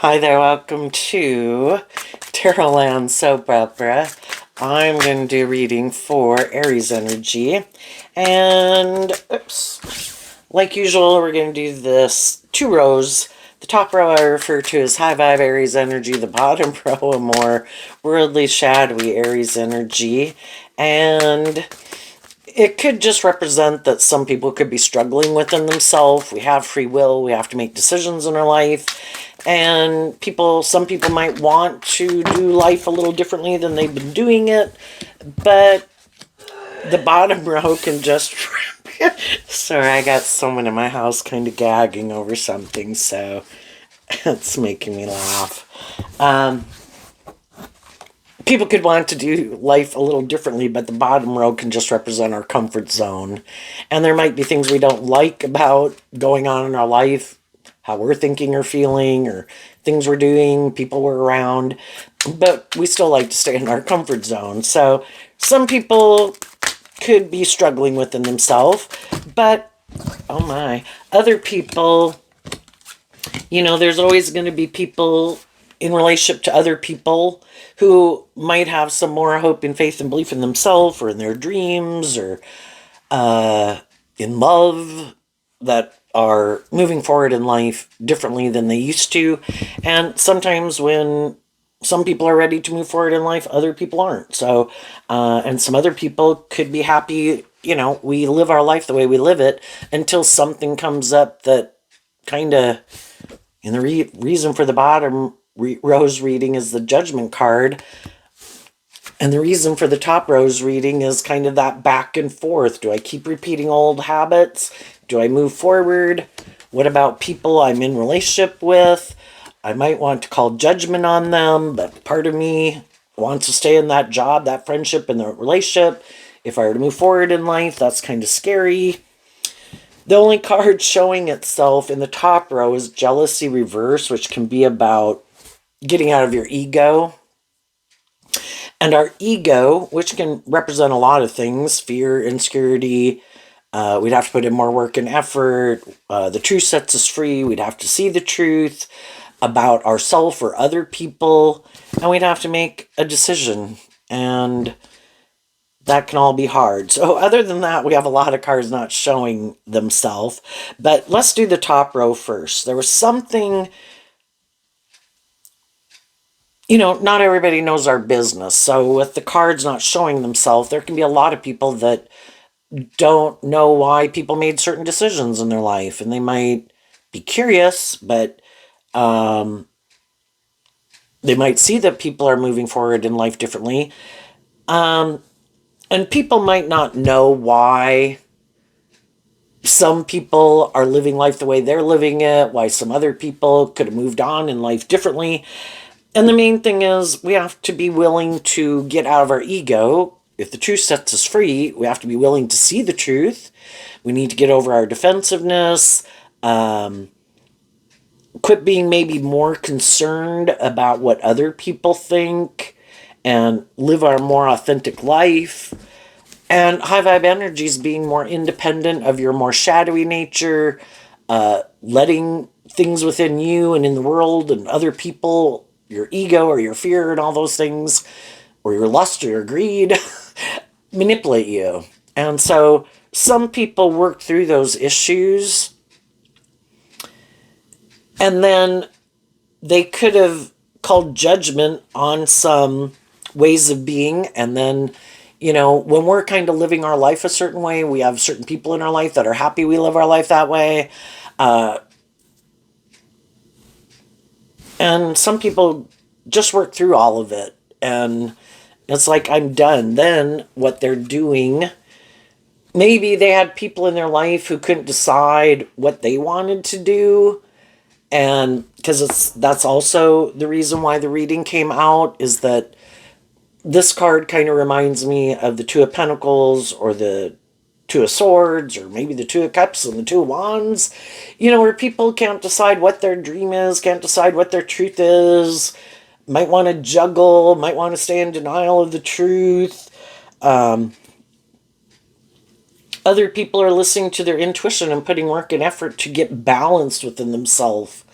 Hi there, welcome to Tarotland Soap Opera. I'm going to do reading for Aries energy. And, like usual, we're going to do this 2 rows. The top row I refer to as high vibe Aries energy. The bottom row a more worldly, shadowy Aries energy. And it could just represent that some people could be struggling within themselves. We have free will. We have to make decisions in our life. And some people might want to do life a little differently than they've been doing it. But the bottom row can just... Sorry, I got someone in my house kind of gagging over something, so it's making me laugh. People could want to do life a little differently, but the bottom row can just represent our comfort zone. And there might be things we don't like about going on in our life, how we're thinking or feeling, or things we're doing, people we're around, but we still like to stay in our comfort zone. So some people could be struggling within themselves, but oh my, other people, there's always going to be people in relationship to other people who might have some more hope and faith and belief in themselves or in their dreams or in love, that are moving forward in life differently than they used to. And sometimes when some people are ready to move forward in life, other people aren't. So, and some other people could be happy, we live our life the way we live it until something comes up that kind of, and the reason for the bottom rose reading is the Judgment card. And the reason for the top rose reading is kind of that back and forth. Do I keep repeating old habits? Do I move forward? What about people I'm in relationship with? I might want to call judgment on them, but part of me wants to stay in that job, that friendship, and the relationship. If I were to move forward in life, that's kind of scary. The only card showing itself in the top row is Jealousy Reverse, which can be about getting out of your ego. And our ego, which can represent a lot of things, fear, insecurity, we'd have to put in more work and effort. The truth sets us free. We'd have to see the truth about ourselves or other people, and we'd have to make a decision. And that can all be hard. So other than that, we have a lot of cards not showing themselves. But let's do the top row first. There was something, not everybody knows our business. So with the cards not showing themselves, there can be a lot of people that don't know why people made certain decisions in their life. And they might be curious, but they might see that people are moving forward in life differently. And people might not know why some people are living life the way they're living it, why some other people could have moved on in life differently. And the main thing is we have to be willing to get out of our ego. If the truth sets us free, we have to be willing to see the truth. We need to get over our defensiveness, quit being maybe more concerned about what other people think, and live our more authentic life. And high vibe energies being more independent of your more shadowy nature, letting things within you and in the world and other people, your ego or your fear and all those things, or your lust or your greed, manipulate you. And so some people work through those issues, and then they could have called judgment on some ways of being. And then, when we're kind of living our life a certain way, we have certain people in our life that are happy we live our life that way. And some people just work through all of it. And it's like, I'm done. Then what they're doing, maybe they had people in their life who couldn't decide what they wanted to do. And because that's also the reason why the reading came out, is that this card kind of reminds me of the Two of Pentacles or the Two of Swords, or maybe the Two of Cups and the Two of Wands, where people can't decide what their dream is, can't decide what their truth is, might want to juggle, might want to stay in denial of the truth. Other people are listening to their intuition and putting work and effort to get balanced within themselves.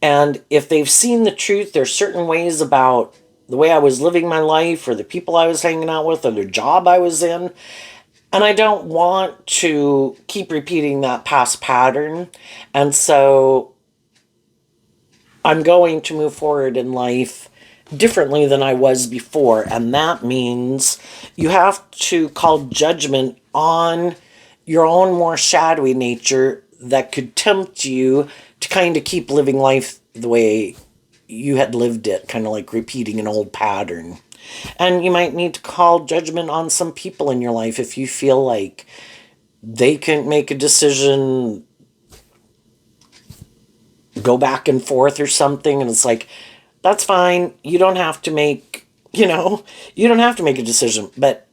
And if they've seen the truth, there's certain ways about the way I was living my life or the people I was hanging out with or the job I was in. And I don't want to keep repeating that past pattern. And so I'm going to move forward in life differently than I was before. And that means you have to call judgment on your own more shadowy nature that could tempt you to kind of keep living life the way you had lived it, kind of like repeating an old pattern. And you might need to call judgment on some people in your life if you feel like they can make a decision, go back and forth or something, and it's like, that's fine. You don't have to make, you don't have to make a decision, but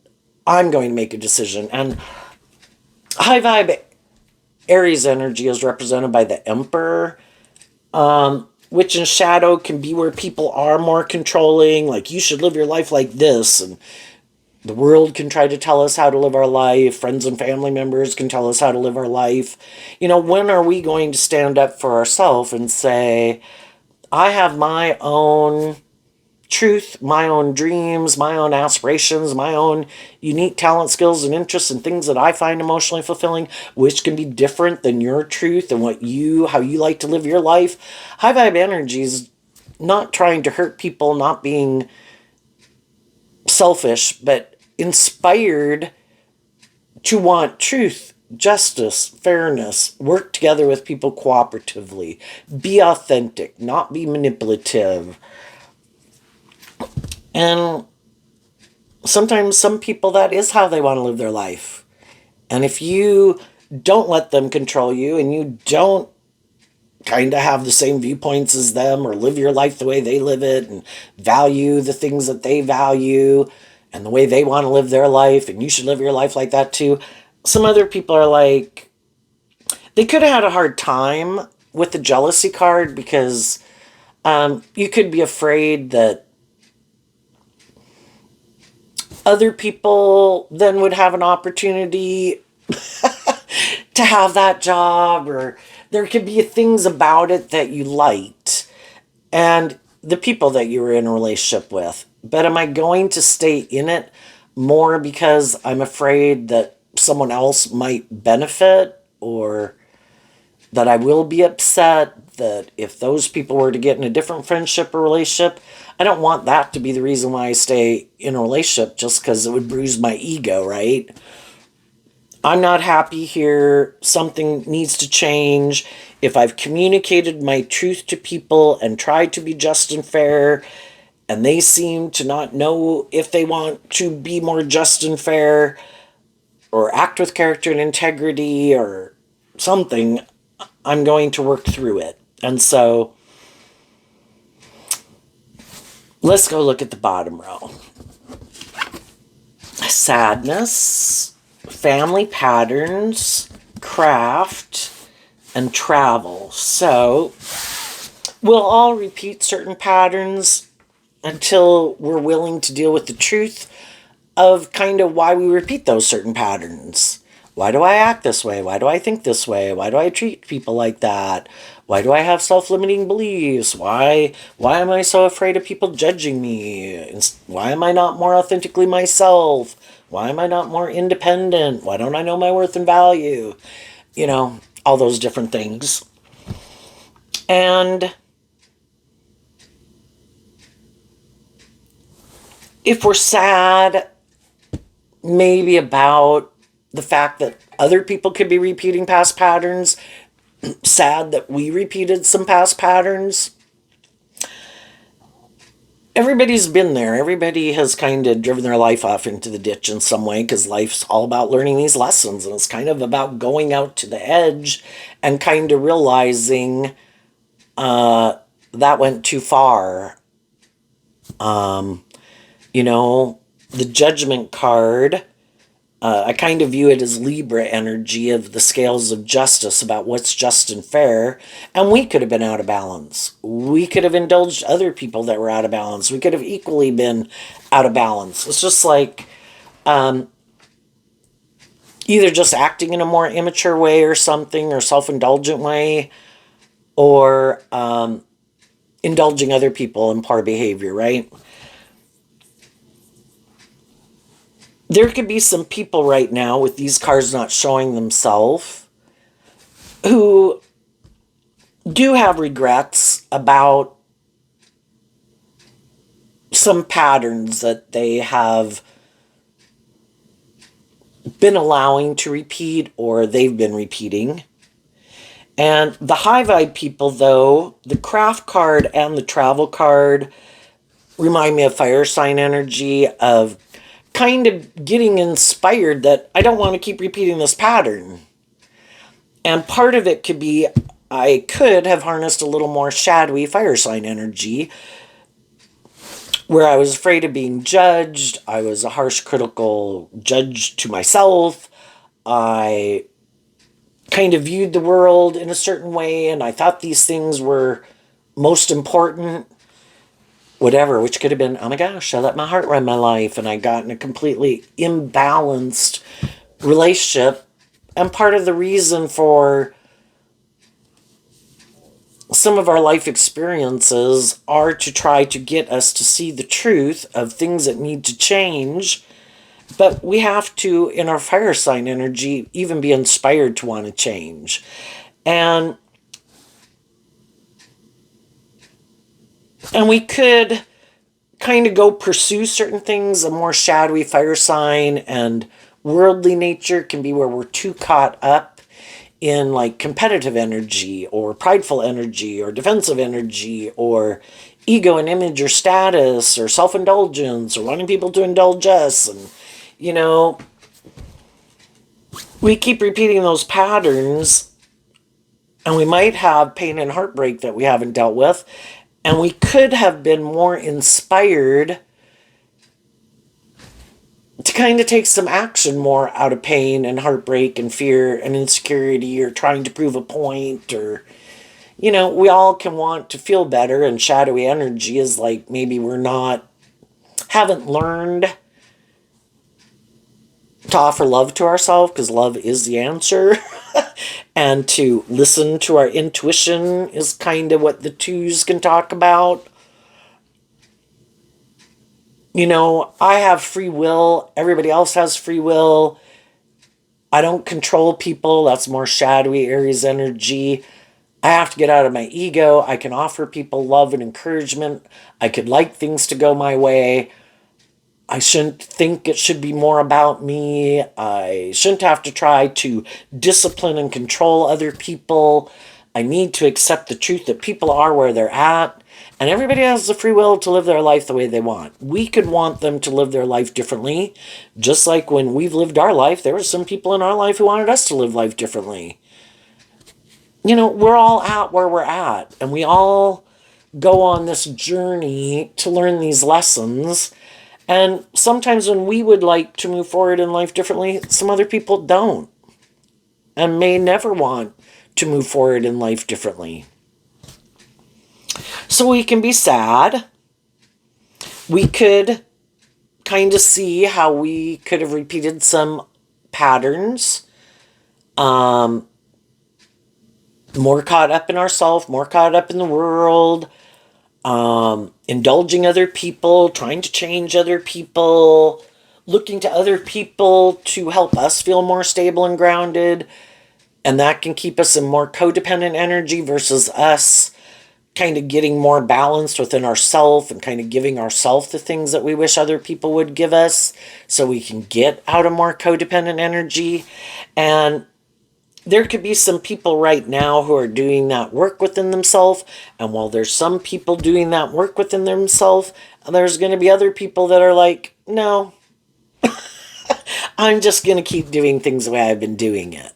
I'm going to make a decision. And high vibe Aries energy is represented by the Emperor, which in shadow can be where people are more controlling, like you should live your life like this, and the world can try to tell us how to live our life. Friends and family members can tell us how to live our life. When are we going to stand up for ourselves and say, I have my own truth, my own dreams, my own aspirations, my own unique talent, skills, and interests, and things that I find emotionally fulfilling, which can be different than your truth and how you like to live your life. High vibe energy is not trying to hurt people, not being selfish, but inspired to want truth, justice, fairness, work together with people cooperatively, be authentic, not be manipulative. And sometimes some people, that is how they want to live their life. And if you don't let them control you and you don't kind of have the same viewpoints as them or live your life the way they live it and value the things that they value and the way they want to live their life, and you should live your life like that too. Some other people are like, they could have had a hard time with the jealousy card because you could be afraid that other people then would have an opportunity to have that job, or there could be things about it that you liked and the people that you were in a relationship with. But am I going to stay in it more because I'm afraid that someone else might benefit, or that I will be upset that if those people were to get in a different friendship or relationship? I don't want that to be the reason why I stay in a relationship, just because it would bruise my ego, right? I'm not happy here. Something needs to change. If I've communicated my truth to people and tried to be just and fair, and they seem to not know if they want to be more just and fair or act with character and integrity or something, I'm going to work through it. And so let's go look at the bottom row. Sadness, family patterns, craft, and travel. So we'll all repeat certain patterns until we're willing to deal with the truth of kind of why we repeat those certain patterns. Why do I act this way? Why do I think this way? Why do I treat people like that? Why do I have self-limiting beliefs? Why am I so afraid of people judging me? Why am I not more authentically myself? Why am I not more independent? Why don't I know my worth and value? All those different things. And if we're sad, maybe about the fact that other people could be repeating past patterns, sad that we repeated some past patterns. Everybody's been there. Everybody has kind of driven their life off into the ditch in some way, because life's all about learning these lessons, and it's kind of about going out to the edge and kind of realizing that went too far. The Judgment card, I kind of view it as Libra energy of the scales of justice about what's just and fair. And we could have been out of balance. We could have indulged other people that were out of balance. We could have equally been out of balance. It's just like either just acting in a more immature way or something, or self-indulgent way, or indulging other people in poor behavior, right? There could be some people right now with these cards not showing themselves who do have regrets about some patterns that they have been allowing to repeat or they've been repeating. And the high vibe people, though, the craft card and the travel card remind me of fire sign energy, of kind of getting inspired that I don't want to keep repeating this pattern. And part of it could be I could have harnessed a little more shadowy fire sign energy where I was afraid of being judged. I was a harsh, critical judge to myself. I kind of viewed the world in a certain way, and I thought these things were most important, whatever, which could have been, oh my gosh, I let my heart run my life, and I got in a completely imbalanced relationship. And part of the reason for some of our life experiences are to try to get us to see the truth of things that need to change. But we have to, in our fire sign energy, even be inspired to want to change. And we could kind of go pursue certain things. A more shadowy fire sign and worldly nature can be where we're too caught up in like competitive energy or prideful energy or defensive energy or ego and image or status or self-indulgence or wanting people to indulge us. And you know, we keep repeating those patterns, and we might have pain and heartbreak that we haven't dealt with, and we could have been more inspired to kind of take some action more out of pain and heartbreak and fear and insecurity or trying to prove a point. Or we all can want to feel better, and shadowy energy is like maybe haven't learned to offer love to ourselves, because love is the answer. And to listen to our intuition is kind of what the twos can talk about. I have free will. Everybody else has free will. I don't control people. That's more shadowy Aries energy. I have to get out of my ego. I can offer people love and encouragement. I could like things to go my way. I shouldn't think it should be more about me. I shouldn't have to try to discipline and control other people. I need to accept the truth that people are where they're at. And everybody has the free will to live their life the way they want. We could want them to live their life differently. Just like when we've lived our life, there were some people in our life who wanted us to live life differently. We're all at where we're at. And we all go on this journey to learn these lessons. And sometimes when we would like to move forward in life differently, some other people don't and may never want to move forward in life differently. So we can be sad. We could kind of see how we could have repeated some patterns. More caught up in ourselves, more caught up in the world. Indulging other people, trying to change other people, looking to other people to help us feel more stable and grounded. And that can keep us in more codependent energy versus us kind of getting more balanced within ourselves and kind of giving ourselves the things that we wish other people would give us so we can get out of more codependent energy. And there could be some people right now who are doing that work within themselves. And while there's some people doing that work within themselves, there's going to be other people that are like, no, I'm just going to keep doing things the way I've been doing it.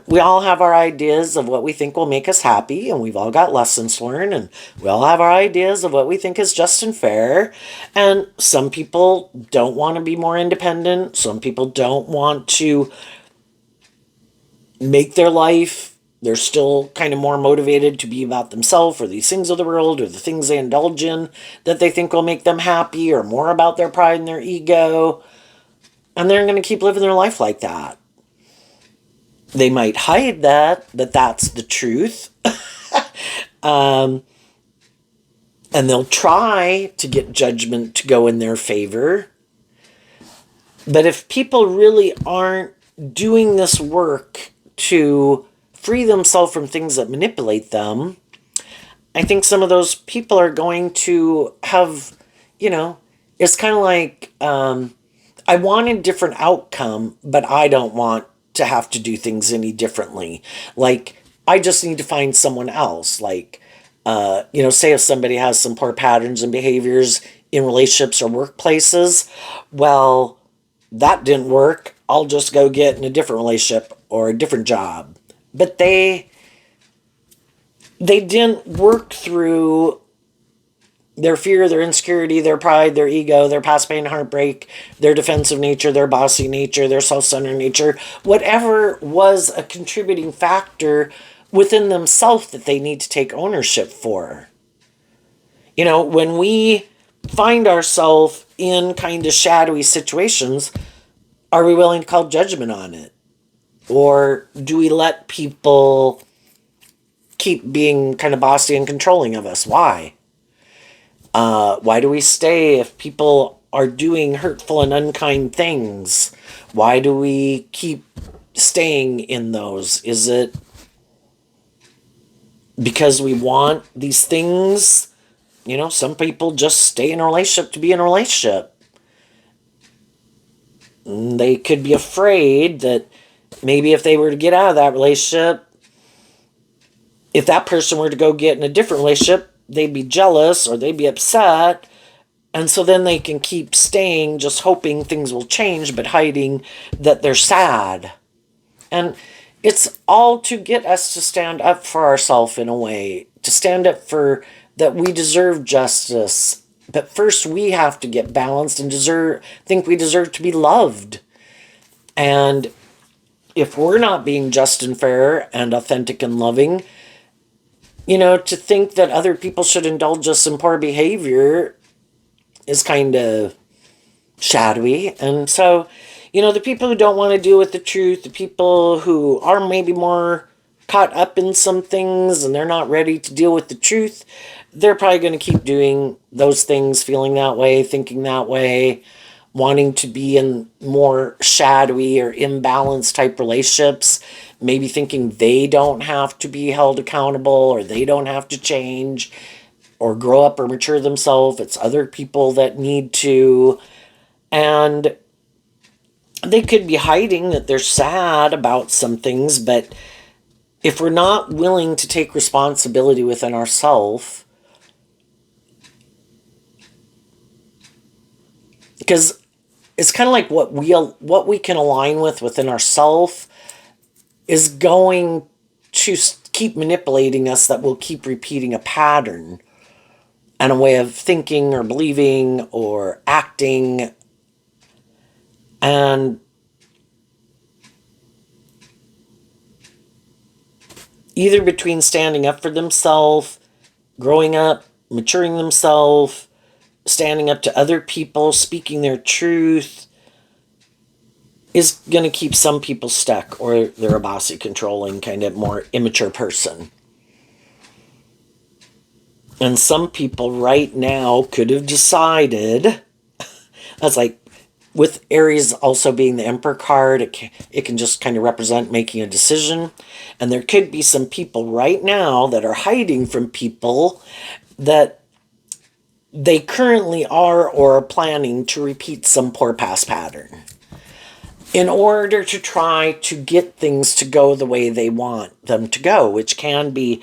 We all have our ideas of what we think will make us happy, and we've all got lessons to learn, and we all have our ideas of what we think is just and fair. And some people don't want to be more independent. Some people don't want to make their life. They're still kind of more motivated to be about themselves or these things of the world or the things they indulge in that they think will make them happy, or more about their pride and their ego. And they're going to keep living their life like that. They might hide that that's the truth. And they'll try to get judgment to go in their favor. But if people really aren't doing this work to free themselves from things that manipulate them, I think some of those people are going to have, it's kind of like, I want a different outcome, but I don't want to have to do things any differently. Like, I just need to find someone else. Like, say if somebody has some poor patterns and behaviors in relationships or workplaces, well, that didn't work. I'll just go get in a different relationship or a different job. But they didn't work through their fear, their insecurity, their pride, their ego, their past pain and heartbreak, their defensive nature, their bossy nature, their self-centered nature, whatever was a contributing factor within themselves that they need to take ownership for. When we find ourselves in kind of shadowy situations, are we willing to call judgment on it? Or do we let people keep being kind of bossy and controlling of us? Why? Why do we stay if people are doing hurtful and unkind things? Why do we keep staying in those? Is it because we want these things? Some people just stay in a relationship to be in a relationship. They could be afraid that maybe if they were to get out of that relationship, if that person were to go get in a different relationship, they'd be jealous or they'd be upset. And so then they can keep staying, just hoping things will change, but hiding that they're sad. And it's all to get us to stand up for ourselves in a way, to stand up for that we deserve justice. But first we have to get balanced and think we deserve to be loved. And if we're not being just and fair and authentic and loving, to think that other people should indulge us in poor behavior is kind of shadowy. And so, the people who don't want to deal with the truth, the people who are maybe more caught up in some things and they're not ready to deal with the truth, they're probably going to keep doing those things, feeling that way, thinking that way, wanting to be in more shadowy or imbalanced type relationships, maybe thinking they don't have to be held accountable or they don't have to change or grow up or mature themselves. It's other people that need to. And they could be hiding that they're sad about some things, but if we're not willing to take responsibility within ourselves, because it's kind of like what we can align with within ourselves is going to keep manipulating us, that will keep repeating a pattern and a way of thinking or believing or acting. And either between standing up for themselves, growing up, maturing themselves, standing up to other people, speaking their truth, is going to keep some people stuck, or they're a bossy, controlling, kind of more immature person. And some people right now could have decided, that's like with Aries also being the Emperor card, it can just kind of represent making a decision. And there could be some people right now that are hiding from people that they currently are or are planning to repeat some poor past pattern in order to try to get things to go the way they want them to go, which can be,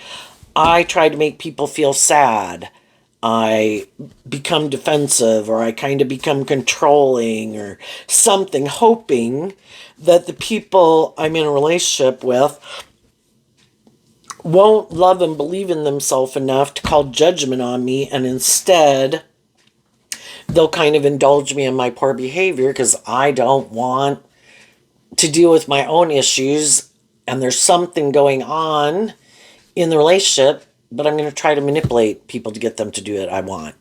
I try to make people feel sad, I become defensive, or I kind of become controlling or something, hoping that the people I'm in a relationship with won't love and believe in themselves enough to call judgment on me, and instead they'll kind of indulge me in my poor behavior because I don't want to deal with my own issues, and there's something going on in the relationship, but I'm going to try to manipulate people to get them to do what I want.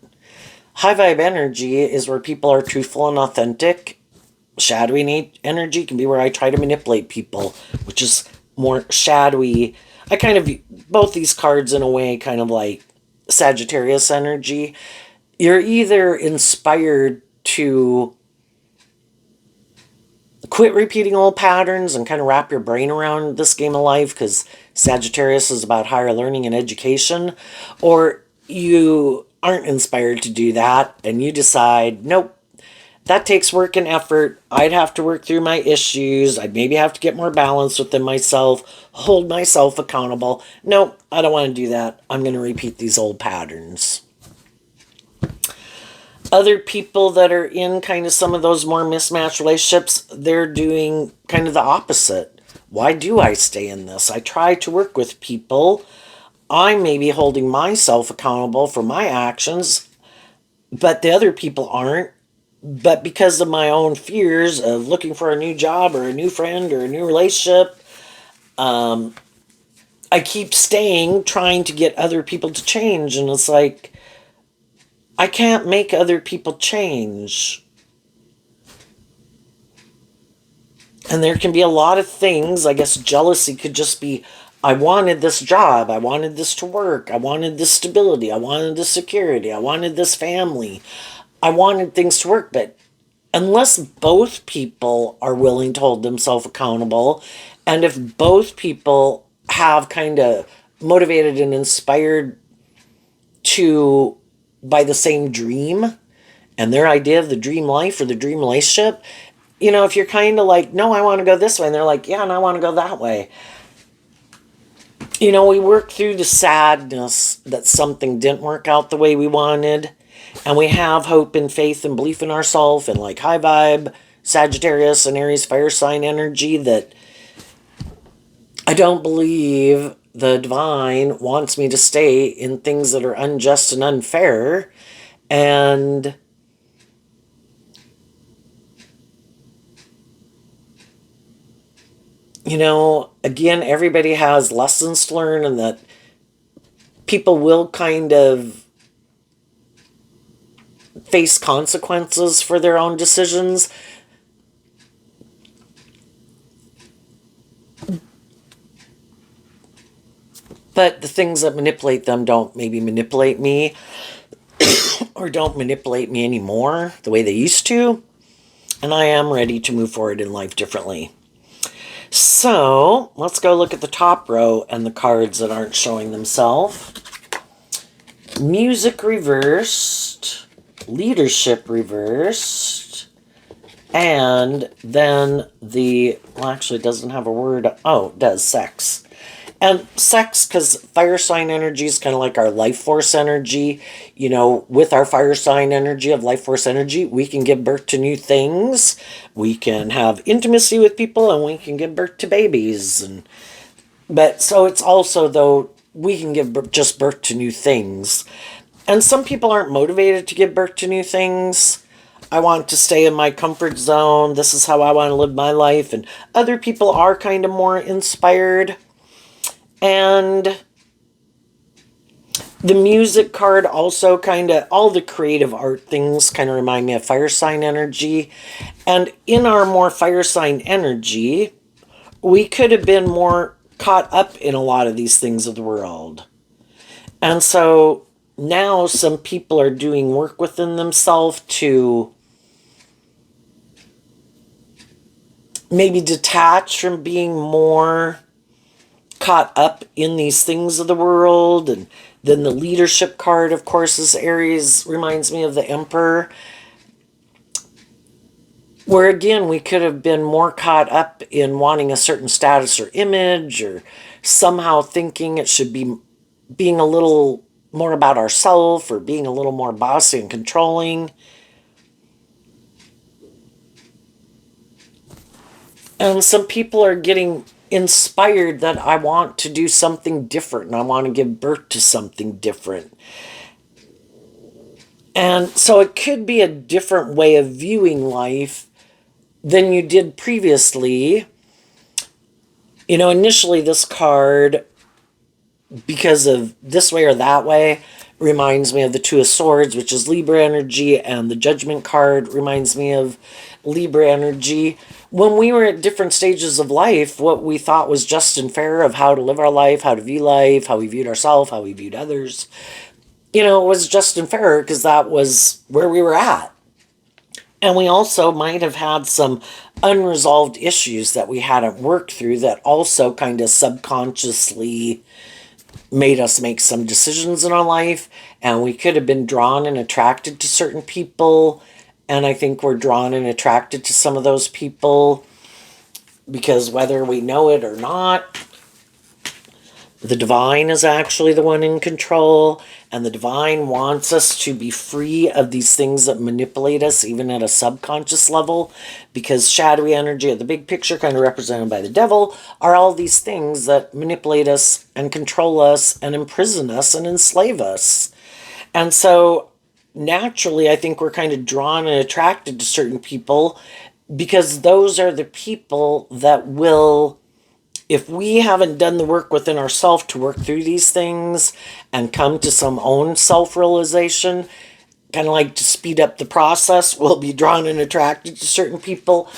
High vibe energy is where people are truthful and authentic. Shadowy energy can be where I try to manipulate people, which is more shadowy, I kind of both these cards in a way kind of like Sagittarius energy. You're either inspired to quit repeating old patterns and kind of wrap your brain around this game of life because Sagittarius is about higher learning and education, or you aren't inspired to do that and you decide, nope, that takes work and effort. I'd have to work through my issues. I'd maybe have to get more balance within myself, hold myself accountable. Nope, I don't want to do that. I'm going to repeat these old patterns. Other people that are in kind of some of those more mismatched relationships, they're doing kind of the opposite. Why do I stay in this? I try to work with people. I may be holding myself accountable for my actions, but the other people aren't. But because of my own fears of looking for a new job or a new friend or a new relationship, I keep staying, trying to get other people to change. And it's like, I can't make other people change. And there can be a lot of things. I guess jealousy could just be, I wanted this job. I wanted this to work. I wanted this stability. I wanted this security. I wanted this family. I wanted things to work. But unless both people are willing to hold themselves accountable, and if both people have kind of motivated and inspired to by the same dream and their idea of the dream life or the dream relationship, if you're kind of like, no, I want to go this way, and they're like, yeah, and I want to go that way. We work through the sadness that something didn't work out the way we wanted, and we have hope and faith and belief in ourselves and like high vibe Sagittarius and Aries fire sign energy that I don't believe the divine wants me to stay in things that are unjust and unfair. And again, everybody has lessons to learn, and that people will kind of face consequences for their own decisions. But the things that manipulate them don't maybe manipulate me or don't manipulate me anymore the way they used to. And I am ready to move forward in life differently. So let's go look at the top row and the cards that aren't showing themselves. Music reversed, leadership reversed, and then actually it doesn't have a word. Oh, it does, sex. And sex, because fire sign energy is kind of like our life force energy. With our fire sign energy of life force energy, we can give birth to new things. We can have intimacy with people, and we can give birth to babies. But so it's also, though, we can give just birth to new things. And some people aren't motivated to give birth to new things. I want to stay in my comfort zone. This is how I want to live my life. And other people are kind of more inspired. And the music card also kind of, all the creative art things kind of remind me of fire sign energy. And in our more fire sign energy, we could have been more caught up in a lot of these things of the world. And so now some people are doing work within themselves to maybe detach from being more caught up in these things of the world. And then the leadership card, of course, is Aries, reminds me of the Emperor, where again we could have been more caught up in wanting a certain status or image, or somehow thinking it should be being a little more about ourselves, or being a little more bossy and controlling. And some people are getting inspired that I want to do something different and I want to give birth to something different. And so it could be a different way of viewing life than you did previously. Initially this card, because of this way or that way, reminds me of the Two of Swords, which is Libra energy, and the Judgment card reminds me of Libra energy. When we were at different stages of life, what we thought was just and fair of how to live our life, how to view life, how we viewed ourselves, how we viewed others, it was just and fair because that was where we were at. And we also might have had some unresolved issues that we hadn't worked through that also kind of subconsciously made us make some decisions in our life. And we could have been drawn and attracted to certain people. And I think we're drawn and attracted to some of those people because whether we know it or not, the divine is actually the one in control, and the divine wants us to be free of these things that manipulate us, even at a subconscious level, because shadowy energy at the big picture, kind of represented by the devil, are all these things that manipulate us and control us and imprison us and enslave us. And so naturally, I think we're kind of drawn and attracted to certain people because those are the people that will, if we haven't done the work within ourselves to work through these things and come to some own self-realization, kind of like to speed up the process, we'll be drawn and attracted to certain people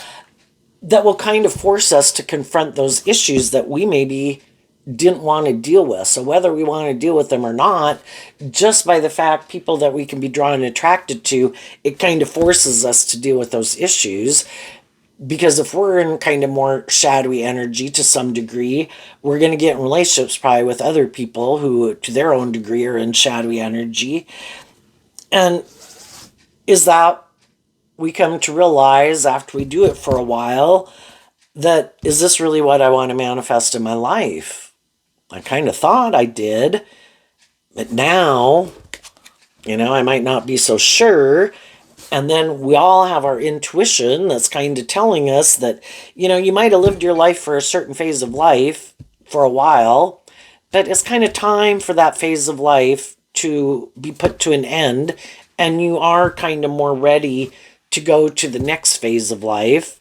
that will kind of force us to confront those issues that we maybe didn't want to deal with. So whether we want to deal with them or not, just by the fact people that we can be drawn and attracted to, it kind of forces us to deal with those issues. Because if we're in kind of more shadowy energy to some degree, we're going to get in relationships probably with other people who, to their own degree, are in shadowy energy. And is that we come to realize after we do it for a while that, is this really what I want to manifest in my life? I kind of thought I did, but now, I might not be so sure. And then we all have our intuition that's kind of telling us that, you might have lived your life for a certain phase of life for a while, but it's kind of time for that phase of life to be put to an end. And you are kind of more ready to go to the next phase of life.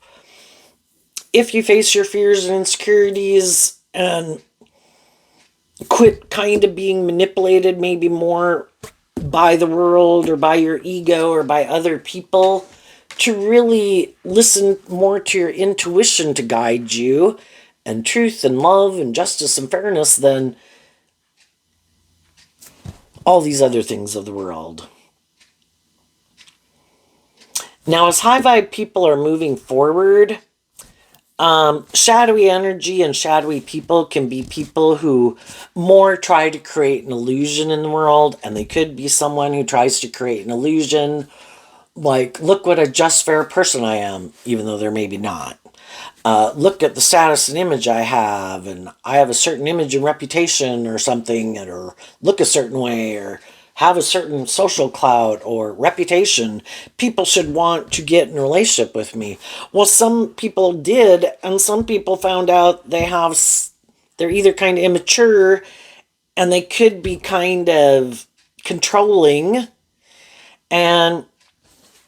If you face your fears and insecurities and quit kind of being manipulated maybe more by the world or by your ego or by other people, to really listen more to your intuition to guide you, and truth and love and justice and fairness than all these other things of the world. Now, as high vibe people are moving forward, shadowy energy and shadowy people can be people who more try to create an illusion in the world, and they could be someone who tries to create an illusion like, look what a just fair person I am, even though they're maybe not. Look at the status and image I have, and I have a certain image and reputation or something, or look a certain way, or have a certain social clout or reputation. People should want to get in a relationship with me. Well, some people did, and some people found out they're either kind of immature and they could be kind of controlling and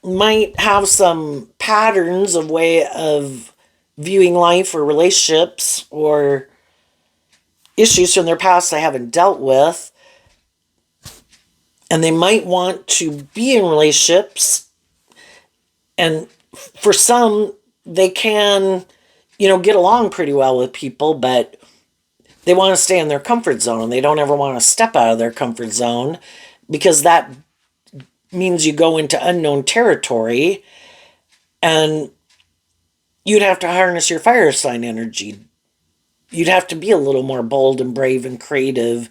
might have some patterns of way of viewing life or relationships or issues from their past they haven't dealt with. And they might want to be in relationships. And for some, they can, get along pretty well with people, but they want to stay in their comfort zone and they don't ever want to step out of their comfort zone because that means you go into unknown territory, and you'd have to harness your fire sign energy. You'd have to be a little more bold and brave and creative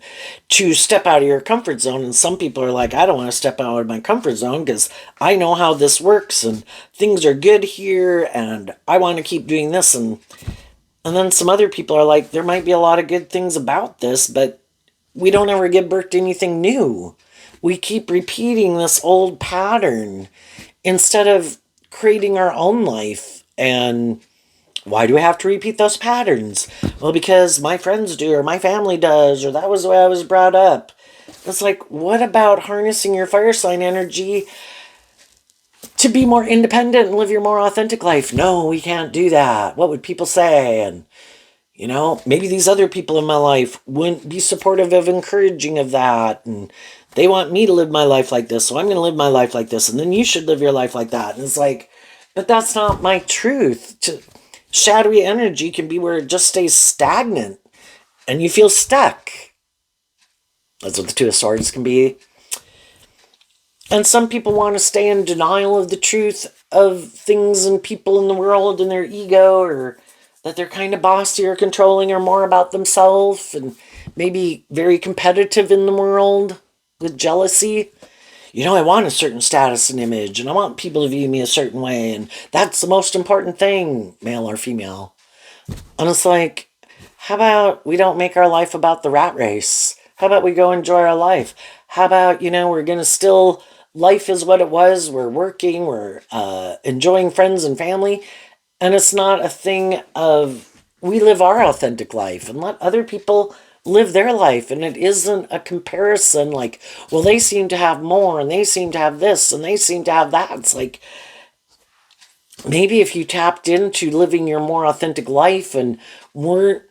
to step out of your comfort zone. And some people are like, I don't want to step out of my comfort zone because I know how this works and things are good here and I want to keep doing this. And then some other people are like, there might be a lot of good things about this, but we don't ever give birth to anything new. We keep repeating this old pattern instead of creating our own life. And why do we have to repeat those patterns? Well, because my friends do, or my family does, or that was the way I was brought up. It's like, what about harnessing your fire sign energy to be more independent and live your more authentic life? No, we can't do that. What would people say? And, maybe these other people in my life wouldn't be supportive of encouraging of that. And they want me to live my life like this, so I'm going to live my life like this. And then you should live your life like that. And it's like, But that's not my truth. Shadowy energy can be where it just stays stagnant and you feel stuck. That's what the Two of Swords can be. And some people want to stay in denial of the truth of things and people in the world and their ego, or that they're kind of bossy or controlling or more about themselves and maybe very competitive in the world with jealousy. I want a certain status and image, and I want people to view me a certain way, and that's the most important thing, male or female. And it's like, how about we don't make our life about the rat race? How about we go enjoy our life? How about, we're going to still, life is what it was. We're working, we're enjoying friends and family. And it's not a thing of we live our authentic life and let other people live their life. And it isn't a comparison like, well, they seem to have more and they seem to have this and they seem to have that. It's like, maybe if you tapped into living your more authentic life and weren't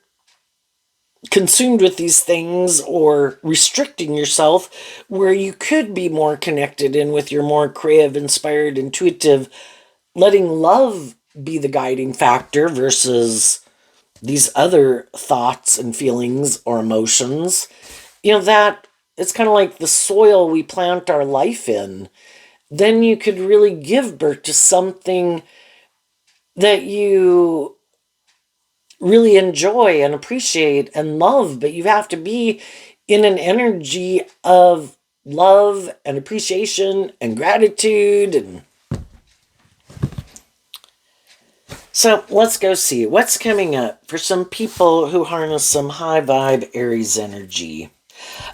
consumed with these things or restricting yourself, where you could be more connected in with your more creative, inspired, intuitive, letting love be the guiding factor versus these other thoughts and feelings or emotions, that it's kind of like the soil we plant our life in. Then you could really give birth to something that you really enjoy and appreciate and love, but you have to be in an energy of love and appreciation and gratitude. And so let's go see what's coming up for some people who harness some high vibe Aries energy.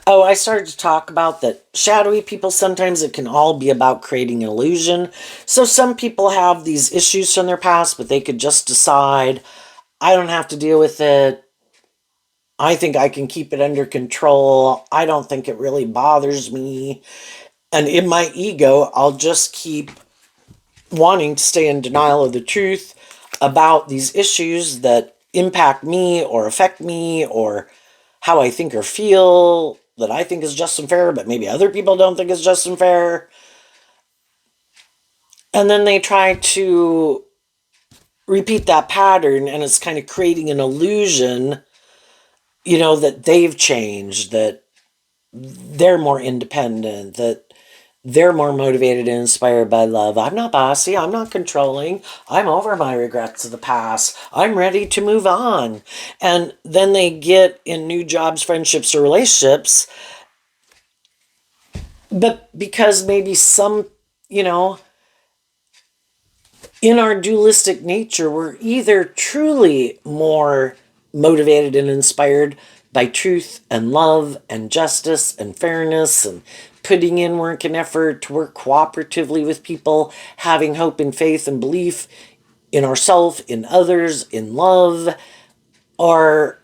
Oh, I started to talk about that shadowy people, sometimes it can all be about creating an illusion. So some people have these issues from their past, but they could just decide, I don't have to deal with it. I think I can keep it under control. I don't think it really bothers me. And in my ego, I'll just keep wanting to stay in denial of the truth about these issues that impact me or affect me or how I think or feel that I think is just and fair, but maybe other people don't think is just and fair. And then they try to repeat that pattern, and it's kind of creating an illusion, that they've changed, that they're more independent, that they're more motivated and inspired by love. I'm not bossy. I'm not controlling. I'm over my regrets of the past. I'm ready to move on. And then they get in new jobs, friendships, or relationships. But because maybe some, in our dualistic nature, we're either truly more motivated and inspired by truth and love and justice and fairness and putting in work and effort to work cooperatively with people, having hope and faith and belief in ourselves, in others, in love, or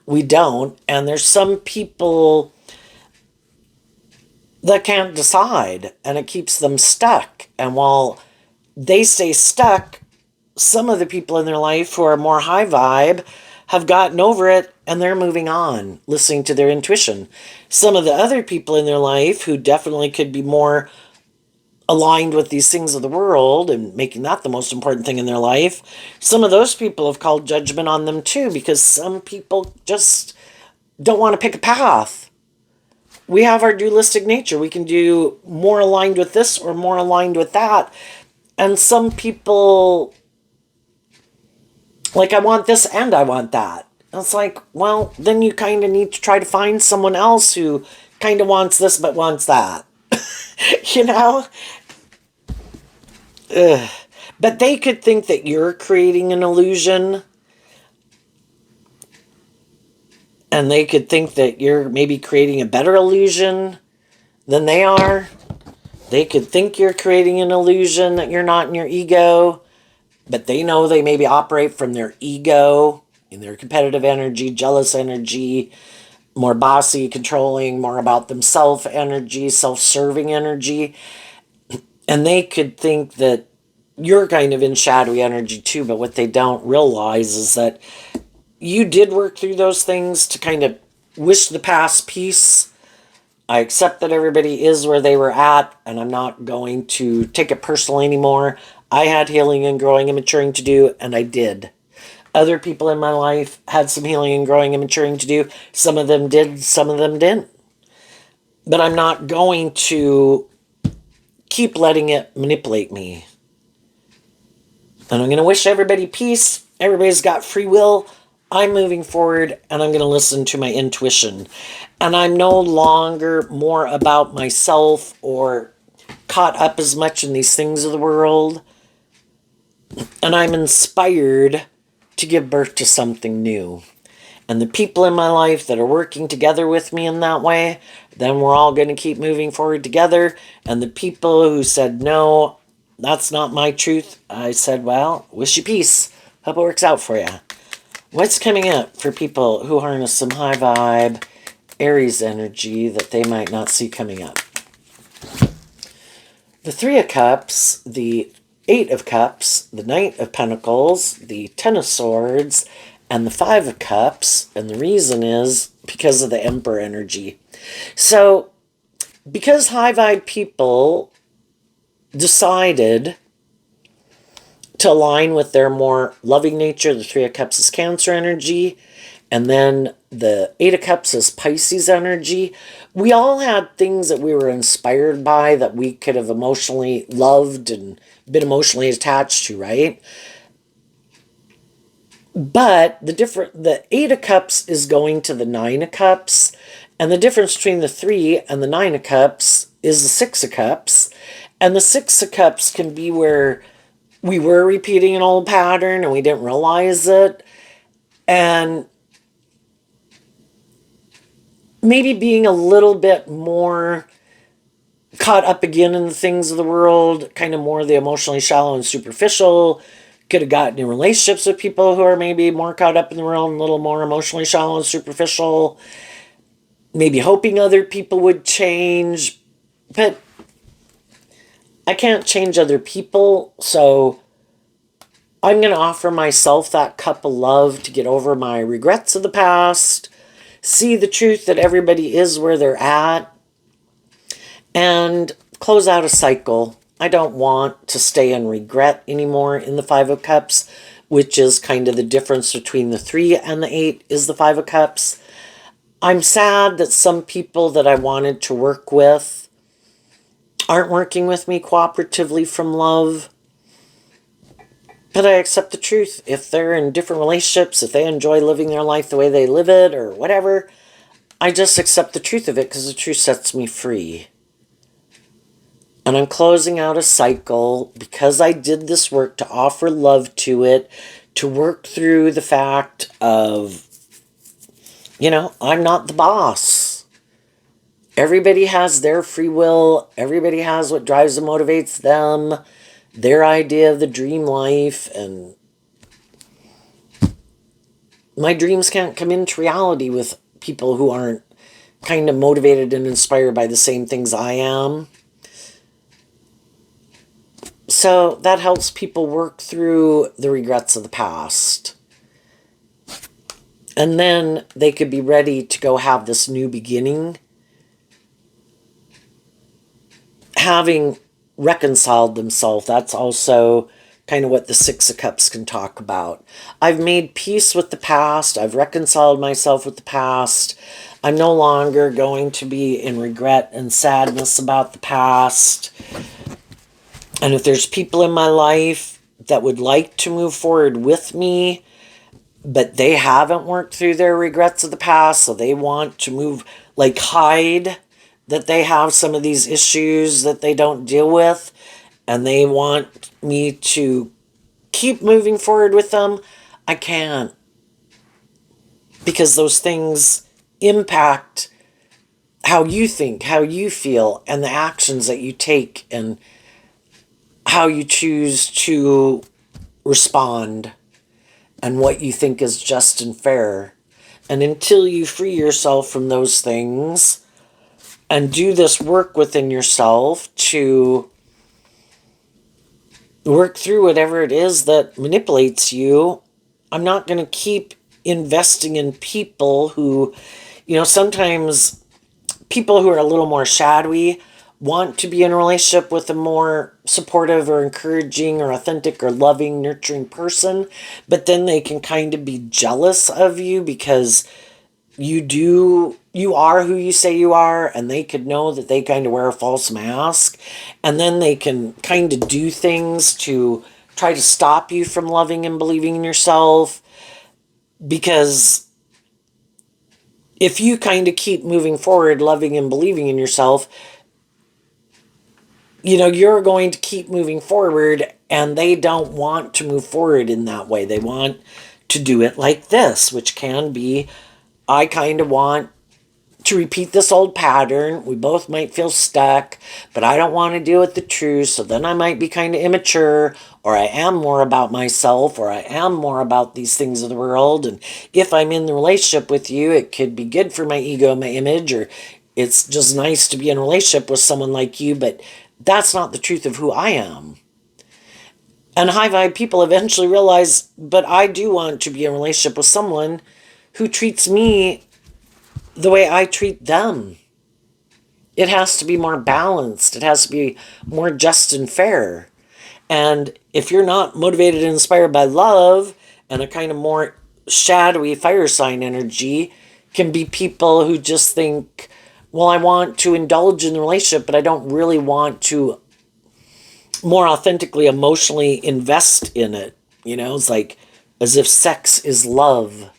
we don't. And there's some people that can't decide and it keeps them stuck. And while they stay stuck, some of the people in their life who are more high vibe have gotten over it and they're moving on, listening to their intuition. Some of the other people in their life who definitely could be more aligned with these things of the world and making that the most important thing in their life, some of those people have called judgment on them too, because some people just don't want to pick a path. We have our dualistic nature. We can do more aligned with this or more aligned with that. And some people, like, I want this and I want that. And it's like, well, then you kind of need to try to find someone else who kind of wants this but wants that. you know? Ugh. But they could think that you're creating an illusion. And they could think that you're maybe creating a better illusion than they are. They could think you're creating an illusion that you're not in your ego. But they know they maybe operate from their ego, in their competitive energy, jealous energy, more bossy, controlling, more about themselves energy, self-serving energy. And they could think that you're kind of in shadowy energy too, but what they don't realize is that you did work through those things to kind of wish the past peace. I accept that everybody is where they were at, and I'm not going to take it personally anymore. I had healing and growing and maturing to do, and I did. Other people in my life had some healing and growing and maturing to do. Some of them did, some of them didn't. But I'm not going to keep letting it manipulate me. And I'm going to wish everybody peace. Everybody's got free will. I'm moving forward, and I'm going to listen to my intuition. And I'm no longer more about myself or caught up as much in these things of the world. And I'm inspired to give birth to something new. And the people in my life that are working together with me in that way, then we're all going to keep moving forward together. And the people who said, no, that's not my truth, I said, well, wish you peace. Hope it works out for you. What's coming up for people who harness some high vibe Aries energy that they might not see coming up? The Three of Cups, the Eight of Cups, the Knight of Pentacles, the Ten of Swords, and the Five of Cups. And the reason is because of the Emperor energy. So, because high vibe people decided to align with their more loving nature, the Three of Cups is Cancer energy, and then the Eight of Cups is Pisces energy. We all had things that we were inspired by that we could have emotionally loved and been emotionally attached to, right? But the Eight of Cups is going to the Nine of Cups, and the difference between the Three and the Nine of Cups is the Six of Cups. And the Six of Cups can be where we were repeating an old pattern and we didn't realize it. And maybe being a little bit more caught up again in the things of the world, kind of more the emotionally shallow and superficial. Could have gotten in relationships with people who are maybe more caught up in the world and a little more emotionally shallow and superficial. Maybe hoping other people would change. But I can't change other people, so I'm going to offer myself that cup of love to get over my regrets of the past, see the truth that everybody is where they're at, and close out a cycle. I don't want to stay in regret anymore in the Five of Cups, which is kind of the difference between the Three and the Eight is the Five of Cups. I'm sad that some people that I wanted to work with aren't working with me cooperatively from love. But I accept the truth. If they're in different relationships, if they enjoy living their life the way they live it or whatever, I just accept the truth of it because the truth sets me free. And I'm closing out a cycle because I did this work to offer love to it, to work through the fact of, I'm not the boss. Everybody has their free will. Everybody has what drives and motivates them, their idea of the dream life. And my dreams can't come into reality with people who aren't kind of motivated and inspired by the same things I am. So that helps people work through the regrets of the past. And then they could be ready to go have this new beginning, having reconciled themselves. That's also kind of what the Six of Cups can talk about. I've made peace with the past. I've reconciled myself with the past. I'm no longer going to be in regret and sadness about the past. And if there's people in my life that would like to move forward with me, but they haven't worked through their regrets of the past, so they want to move, hide that they have some of these issues that they don't deal with, and they want me to keep moving forward with them, I can't. Because those things impact how you think, how you feel, and the actions that you take, and how you choose to respond, and what you think is just and fair. And until you free yourself from those things and do this work within yourself to work through whatever it is that manipulates you, I'm not going to keep investing in people who, sometimes people who are a little more shadowy want to be in a relationship with a more supportive or encouraging or authentic or loving, nurturing person, but then they can kind of be jealous of you because you are who you say you are, and they could know that they kind of wear a false mask, and then they can kind of do things to try to stop you from loving and believing in yourself, because if you kind of keep moving forward loving and believing in yourself, you're going to keep moving forward, and they don't want to move forward in that way. They want to do it like this, which can be, I kind of want to repeat this old pattern. We both might feel stuck, but I don't want to deal with the truth. So then I might be kind of immature, or I am more about myself, or I am more about these things of the world. And if I'm in the relationship with you, it could be good for my ego, my image, or it's just nice to be in a relationship with someone like you, but that's not the truth of who I am. And high vibe people eventually realize, but I do want to be in a relationship with someone who treats me the way I treat them. It has to be more balanced. It has to be more just and fair. And if you're not motivated and inspired by love and a kind of more shadowy fire sign energy, can be people who just think, well, I want to indulge in the relationship, but I don't really want to more authentically, emotionally invest in it. It's like as if sex is love.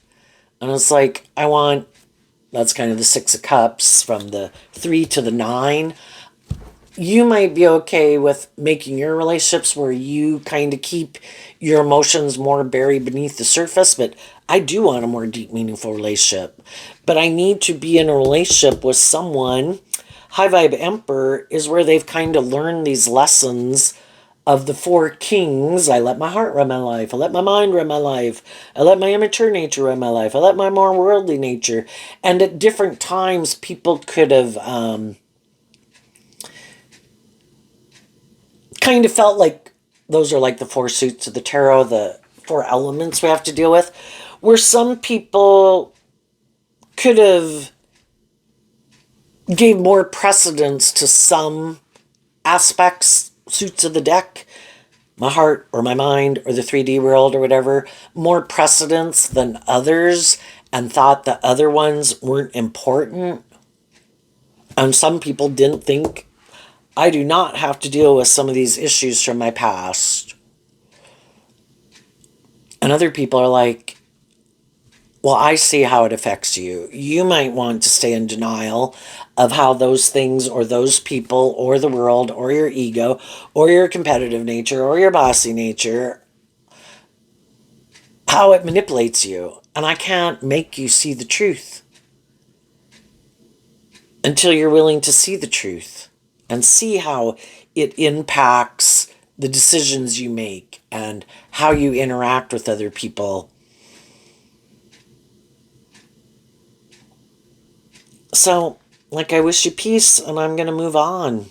And it's like, that's kind of the Six of Cups from the 3 to the 9. You might be okay with making your relationships where you kind of keep your emotions more buried beneath the surface, but I do want a more deep, meaningful relationship. But I need to be in a relationship with someone. High Vibe Emperor is where they've kind of learned these lessons of the 4 kings. I let my heart run my life. I let my mind run my life. I let my immature nature run my life. I let my more worldly nature. And at different times, people could have kind of felt like those are like the 4 suits of the tarot, the 4 elements we have to deal with, where some people could have gave more precedence to some aspects, suits of the deck, my heart or my mind or the 3D world or whatever, more precedence than others, and thought the other ones weren't important. And some people didn't think, I do not have to deal with some of these issues from my past. And other people are like, well, I see how it affects you. You might want to stay in denial of how those things or those people or the world or your ego or your competitive nature or your bossy nature, how it manipulates you. And I can't make you see the truth until you're willing to see the truth and see how it impacts the decisions you make and how you interact with other people. So, I wish you peace, and I'm going to move on.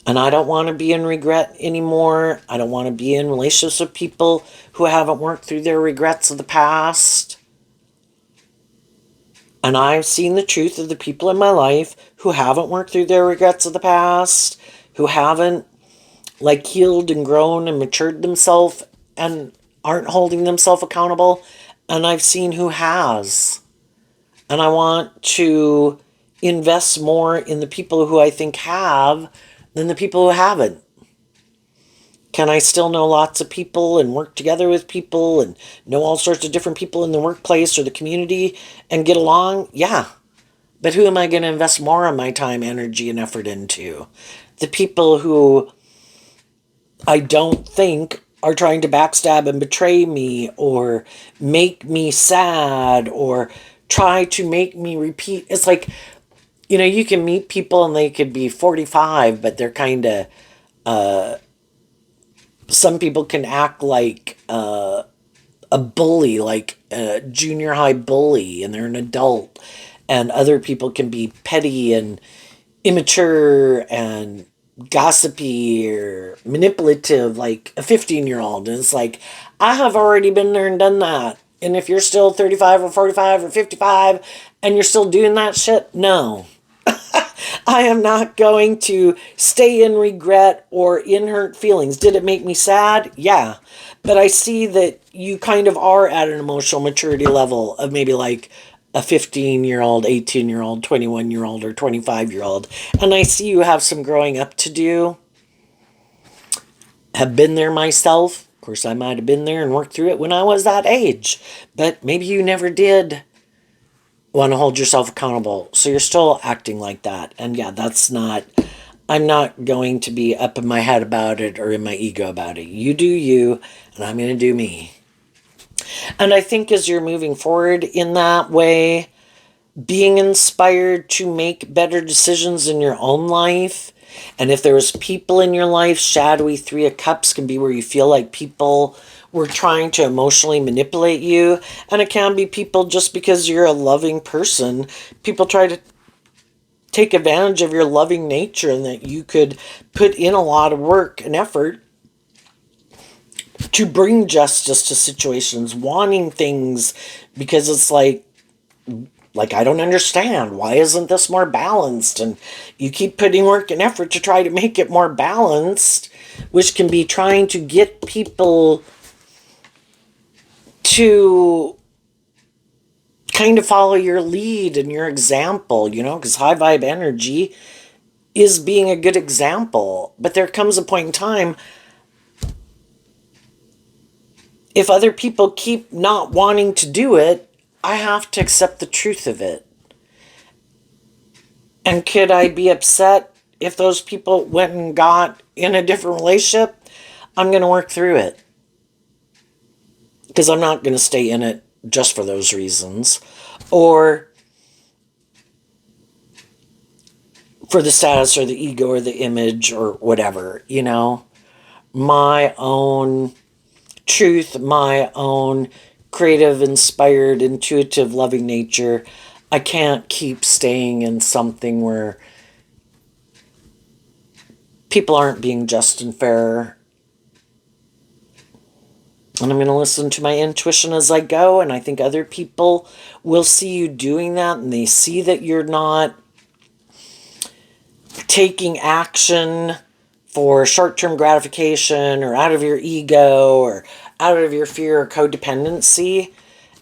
And I don't want to be in regret anymore. I don't want to be in relationships with people who haven't worked through their regrets of the past. And I've seen the truth of the people in my life who haven't worked through their regrets of the past, who haven't, healed and grown and matured themselves and aren't holding themselves accountable. And I've seen who has. And I want to invest more in the people who I think have than the people who haven't. Can I still know lots of people and work together with people and know all sorts of different people in the workplace or the community and get along? Yeah. But who am I going to invest more of my time, energy, and effort into? The people who I don't think are trying to backstab and betray me or make me sad or try to make me repeat. It's like, you can meet people and they could be 45, but they're kind of, some people can act like a bully, like a junior high bully, and they're an adult. And other people can be petty and immature and gossipy or manipulative, like a 15-year-old. And it's like, I have already been there and done that. And if you're still 35 or 45 or 55 and you're still doing that shit, no. I am not going to stay in regret or in hurt feelings. Did it make me sad? Yeah. But I see that you kind of are at an emotional maturity level of maybe like a 15-year-old, 18-year-old, 21-year-old, or 25-year-old. And I see you have some growing up to do. Have been there myself. Of course, I might have been there and worked through it when I was that age. But maybe you never did want to hold yourself accountable. So you're still acting like that. And yeah, that's not, I'm not going to be up in my head about it or in my ego about it. You do you, and I'm going to do me. And I think as you're moving forward in that way, being inspired to make better decisions in your own life. And if there was people in your life, shadowy Three of Cups can be where you feel like people were trying to emotionally manipulate you. And it can be people just because you're a loving person. People try to take advantage of your loving nature and that you could put in a lot of work and effort to bring justice to situations, wanting things because it's like, I don't understand. Why isn't this more balanced? And you keep putting work and effort to try to make it more balanced, which can be trying to get people to kind of follow your lead and your example, because high vibe energy is being a good example. But there comes a point in time, if other people keep not wanting to do it, I have to accept the truth of it. And could I be upset if those people went and got in a different relationship? I'm going to work through it. Because I'm not going to stay in it just for those reasons. Or for the status or the ego or the image or whatever, My own truth, my own creative, inspired, intuitive, loving nature. I can't keep staying in something where people aren't being just and fair. And I'm going to listen to my intuition as I go. And I think other people will see you doing that. And they see that you're not taking action for short-term gratification or out of your ego or out of your fear or codependency.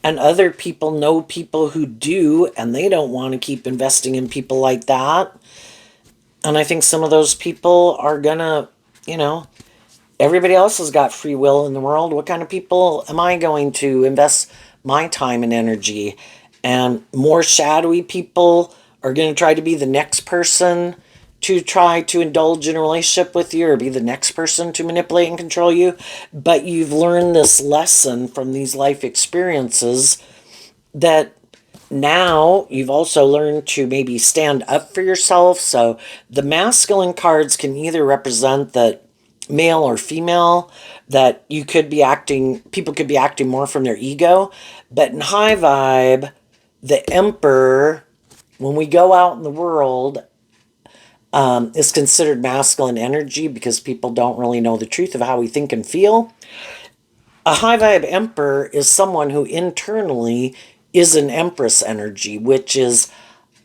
And other people know people who do, and they don't want to keep investing in people like that. And I think some of those people are gonna, everybody else has got free will in the world. What kind of people am I going to invest my time and energy? And more shadowy people are going to try to be the next person to try to indulge in a relationship with you or be the next person to manipulate and control you. But you've learned this lesson from these life experiences that now you've also learned to maybe stand up for yourself. So the masculine cards can either represent that male or female, that you could be acting, people could be acting more from their ego. But in high vibe, the Emperor, when we go out in the world, is considered masculine energy because people don't really know the truth of how we think and feel. A high vibe Emperor is someone who internally is an Empress energy, which is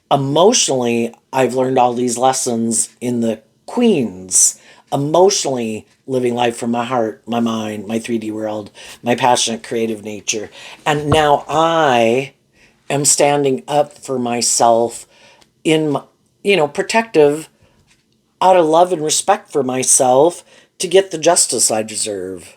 emotionally, I've learned all these lessons in the Queens. Emotionally living life from my heart, my mind, my 3D world, my passionate creative nature. And now I am standing up for myself in, protective out of love and respect for myself to get the justice I deserve.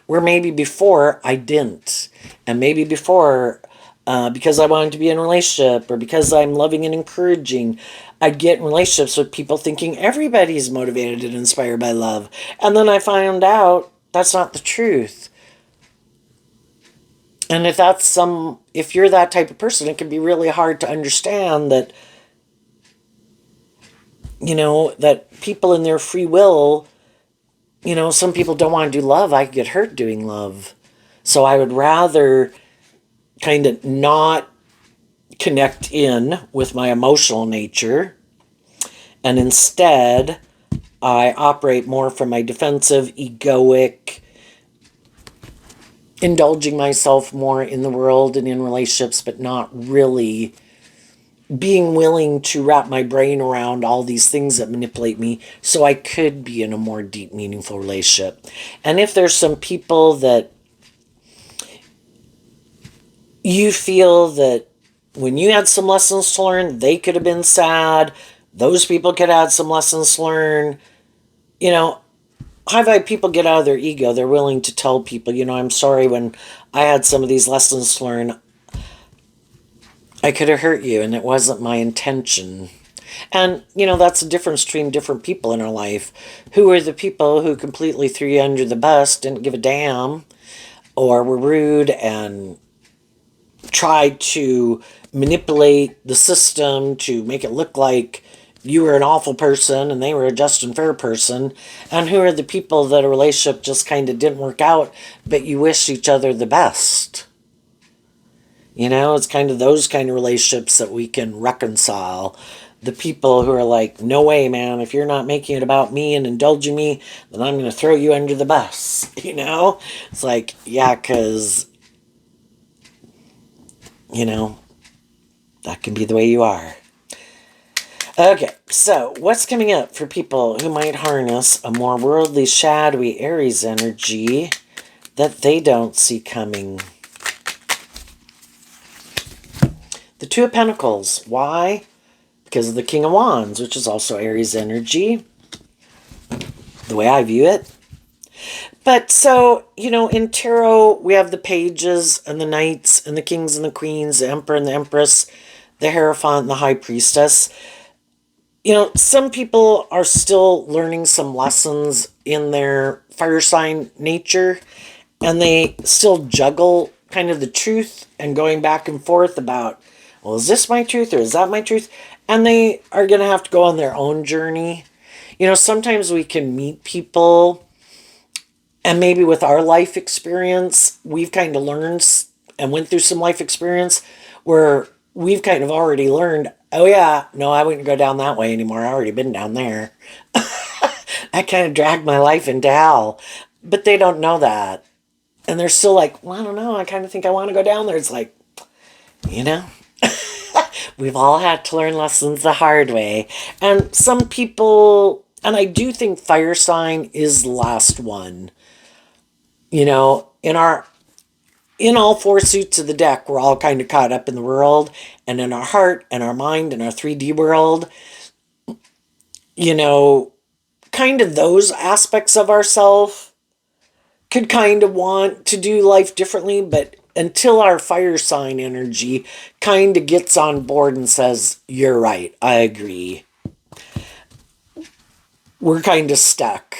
Where maybe before I didn't. And maybe before, because I wanted to be in a relationship or because I'm loving and encouraging, I'd get in relationships with people thinking everybody's motivated and inspired by love. And then I found out that's not the truth. And if you're that type of person, it can be really hard to understand that, that people in their free will, some people don't want to do love. I get hurt doing love. So I would rather kind of not connect in with my emotional nature. And instead, I operate more from my defensive, egoic, indulging myself more in the world and in relationships, but not really being willing to wrap my brain around all these things that manipulate me so I could be in a more deep, meaningful relationship. And if there's some people that you feel that when you had some lessons to learn, they could have been sad, those people could have had some lessons to learn, you know, high vibe people get out of their ego. They're willing to tell people, I'm sorry when I had some of these lessons to learn. I could have hurt you and it wasn't my intention. And, that's the difference between different people in our life. Who are the people who completely threw you under the bus, didn't give a damn, or were rude and tried to manipulate the system to make it look like you were an awful person and they were a just and fair person? And who are the people that a relationship just kind of didn't work out, but you wish each other the best? It's kind of those kind of relationships that we can reconcile. The people who are like, no way, man, if you're not making it about me and indulging me, then I'm going to throw you under the bus. It's like, yeah, because, that can be the way you are. Okay, so what's coming up for people who might harness a more worldly, shadowy Aries energy that they don't see coming? The Two of Pentacles. Why? Because of the King of Wands, which is also Aries energy, the way I view it. But so, in tarot, we have the pages and the knights and the kings and the queens, the emperor and the empress, the hierophant and the high priestess. Some people are still learning some lessons in their fire sign nature, and they still juggle kind of the truth and going back and forth about, well, is this my truth or is that my truth? And they are going to have to go on their own journey. Sometimes we can meet people, and maybe with our life experience, we've kind of learned and went through some life experience where we've kind of already learned, oh yeah, no, I wouldn't go down that way anymore. I already been down there. I kind of dragged my life into hell. But they don't know that. And they're still like, well, I don't know. I kind of think I want to go down there. It's like, you know, we've all had to learn lessons the hard way. And some people, and I do think fire sign is the last one. In all four suits of the deck, we're all kind of caught up in the world, and in our heart and our mind and our 3D world, kind of those aspects of ourself could kind of want to do life differently, but until our fire sign energy kind of gets on board and says, you're right, I agree, we're kind of stuck.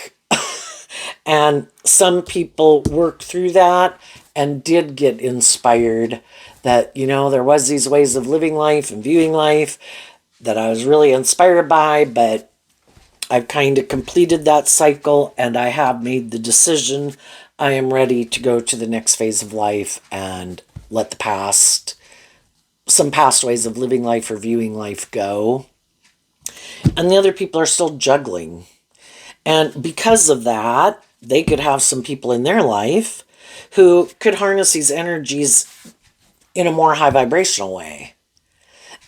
And some people work through that and did get inspired that, there was these ways of living life and viewing life that I was really inspired by, but I've kind of completed that cycle and I have made the decision. I am ready to go to the next phase of life and let some past ways of living life or viewing life go. And the other people are still juggling. And because of that, they could have some people in their life who could harness these energies in a more high vibrational way.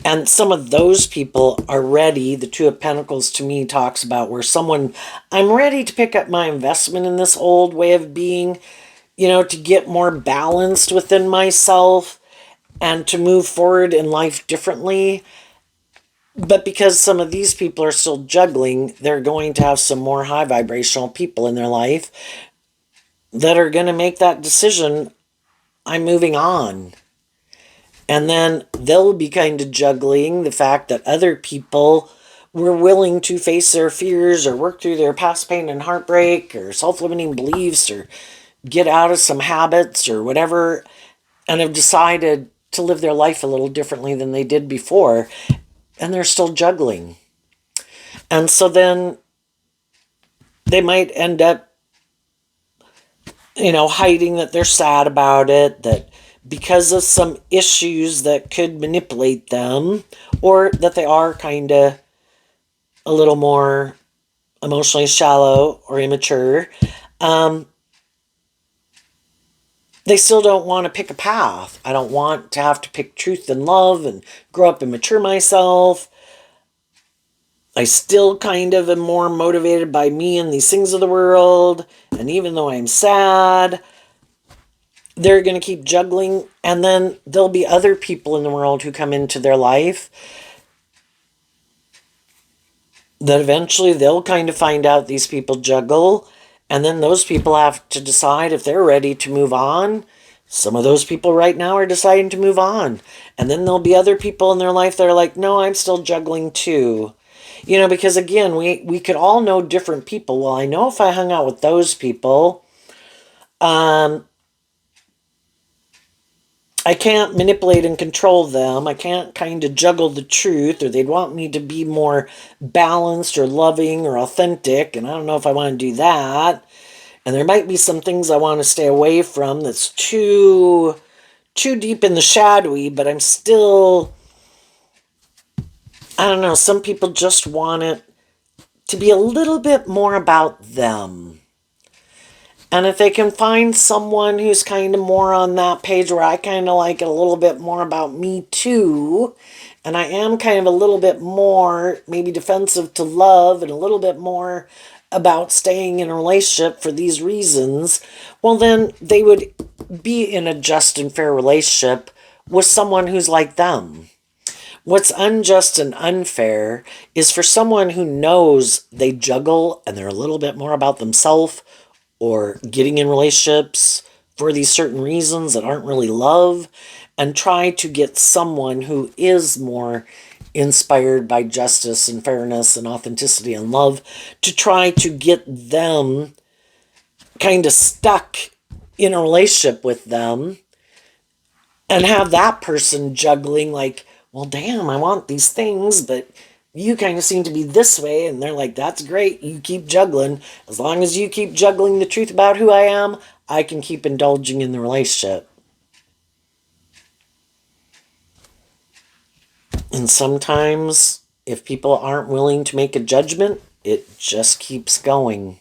And some of those people are ready. The Two of Pentacles to me talks about where I'm ready to pick up my investment in this old way of being, to get more balanced within myself and to move forward in life differently. But because some of these people are still juggling, they're going to have some more high vibrational people in their life that are going to make that decision. I'm moving on. And then they'll be kind of juggling the fact that other people were willing to face their fears or work through their past pain and heartbreak or self-limiting beliefs or get out of some habits or whatever, and have decided to live their life a little differently than they did before. And they're still juggling. And so then they might end up, hiding that they're sad about it, that because of some issues that could manipulate them, or that they are kind of a little more emotionally shallow or immature. they still don't want to pick a path. I don't want to have to pick truth and love and grow up and mature myself. I still kind of am more motivated by me and these things of the world. And even though I'm sad, they're going to keep juggling. And then there'll be other people in the world who come into their life that eventually they'll kind of find out these people juggle. And then those people have to decide if they're ready to move on. Some of those people right now are deciding to move on. And then there'll be other people in their life that are like, no, I'm still juggling too. You know, because again, we could all know different people. Well, I know if I hung out with those people, I can't manipulate and control them. I can't kind of juggle the truth, or they'd want me to be more balanced or loving or authentic, and I don't know if I want to do that. And there might be some things I want to stay away from that's too deep in the shadowy, but I'm still, I don't know, some people just want it to be a little bit more about them. And if they can find someone who's kind of more on that page where I kind of like it a little bit more about me too, and I am kind of a little bit more maybe defensive to love and a little bit more about staying in a relationship for these reasons, well, then they would be in a just and fair relationship with someone who's like them. What's unjust and unfair is for someone who knows they juggle and they're a little bit more about themselves or getting in relationships for these certain reasons that aren't really love, and try to get someone who is more inspired by justice and fairness and authenticity and love to try to get them kind of stuck in a relationship with them and have that person juggling like, well, damn, I want these things, but you kind of seem to be this way. And they're like, that's great. You keep juggling. As long as you keep juggling the truth about who I am, I can keep indulging in the relationship. And sometimes, if people aren't willing to make a judgment, it just keeps going.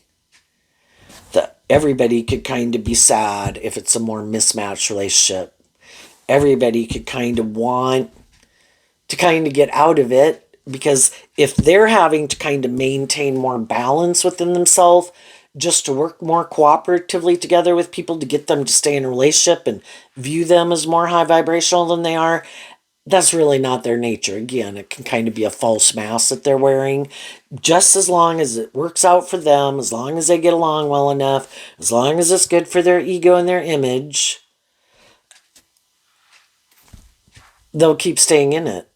That everybody could kind of be sad if it's a more mismatched relationship. Everybody could kind of want to kind of get out of it, because if they're having to kind of maintain more balance within themselves just to work more cooperatively together with people to get them to stay in a relationship and view them as more high vibrational than they are, that's really not their nature. Again, it can kind of be a false mask that they're wearing. Just as long as it works out for them, as long as they get along well enough, as long as it's good for their ego and their image, they'll keep staying in it.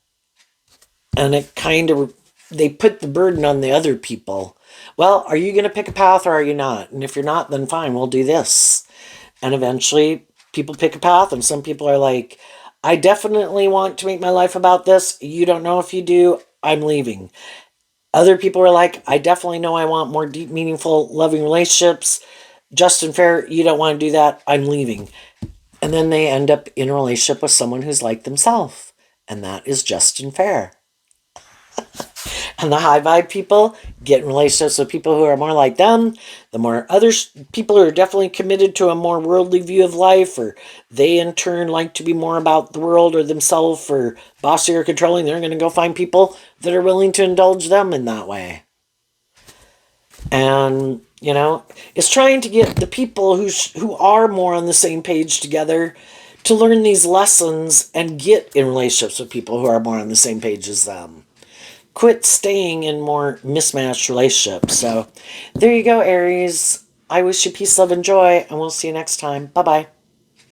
And it kind of, they put the burden on the other people. Well, are you going to pick a path or are you not? And if you're not, then fine, we'll do this. And eventually people pick a path, and some people are like, I definitely want to make my life about this. You don't know if you do, I'm leaving. Other people are like, I definitely know I want more deep, meaningful, loving relationships. Just and fair, you don't want to do that, I'm leaving. And then they end up in a relationship with someone who's like themselves. And that is just and fair. And the high vibe people get in relationships with people who are more like them. The more others, people who are definitely committed to a more worldly view of life, or they in turn like to be more about the world or themselves or bossy or controlling, they're going to go find people that are willing to indulge them in that way. And, you know, it's trying to get the people who are more on the same page together to learn these lessons and get in relationships with people who are more on the same page as them. Quit staying in more mismatched relationships. So there you go, Aries. I wish you peace, love, and joy, and we'll see you next time. Bye-bye.